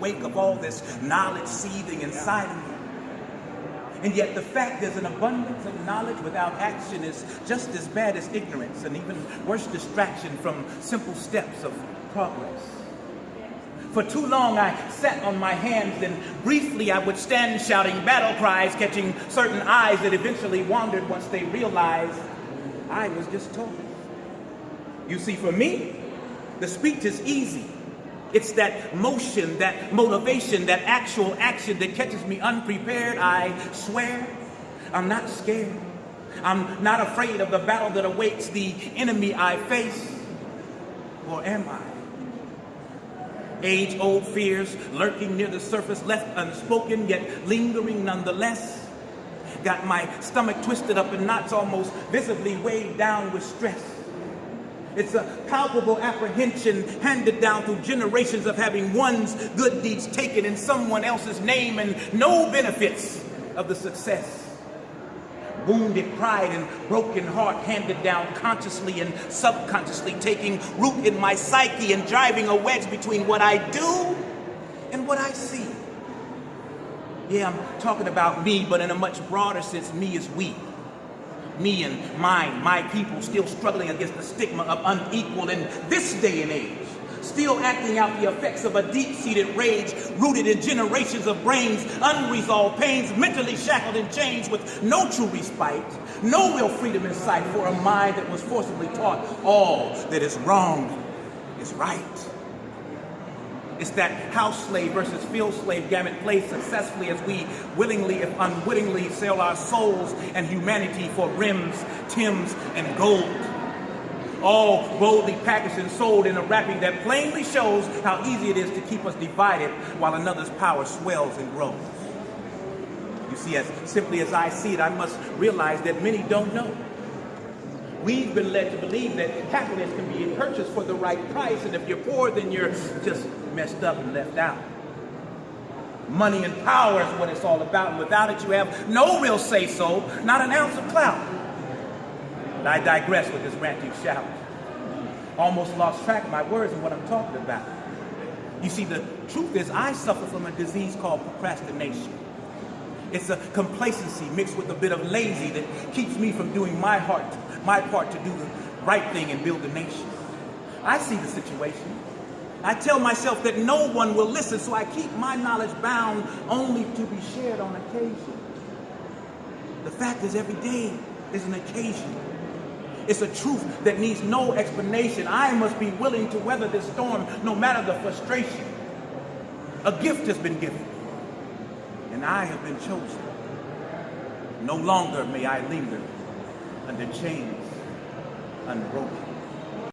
wake of all this knowledge seething inside of me. And yet the fact there's an abundance of knowledge without action is just as bad as ignorance, and even worse distraction from simple steps of progress. For too long I sat on my hands, and briefly I would stand shouting battle cries, catching certain eyes that eventually wandered once they realized I was just talking. You see, for me, the speech is easy. It's that motion, that motivation, that actual action that catches me unprepared. I swear, I'm not scared. I'm not afraid of the battle that awaits the enemy I face. Or am I? Age-old fears lurking near the surface, left unspoken, yet lingering nonetheless. Got my stomach twisted up in knots, almost visibly weighed down with stress. It's a palpable apprehension handed down through generations of having one's good deeds taken in someone else's name and no benefits of the success. Wounded pride and broken heart handed down consciously and subconsciously, taking root in my psyche and driving a wedge between what I do and what I see. Yeah, I'm talking about me, but in a much broader sense, me is we. Me and mine, my people, still struggling against the stigma of unequal in this day and age. Still acting out the effects of a deep-seated rage rooted in generations of brains, unresolved pains, mentally shackled in chains with no true respite, no real freedom in sight for a mind that was forcibly taught all that is wrong is right. It's that house slave versus field slave gamut played successfully as we willingly, if unwittingly, sell our souls and humanity for rims, Timbs, and gold. All boldly packaged and sold in a wrapping that plainly shows how easy it is to keep us divided while another's power swells and grows. You see, as simply as I see it, I must realize that many don't know. We've been led to believe that happiness can be purchased for the right price, and if you're poor, then you're just messed up and left out. Money and power is what it's all about, and without it you have no real say-so, not an ounce of clout. But I digress with this ranting shout. Almost lost track of my words and what I'm talking about. You see, the truth is I suffer from a disease called procrastination. It's a complacency mixed with a bit of lazy that keeps me from doing my part to do the right thing and build a nation. I see the situation. I tell myself that no one will listen, so I keep my knowledge bound only to be shared on occasion. The fact is, every day is an occasion. It's a truth that needs no explanation. I must be willing to weather this storm no matter the frustration. A gift has been given, and I have been chosen. No longer may I linger under chains unbroken.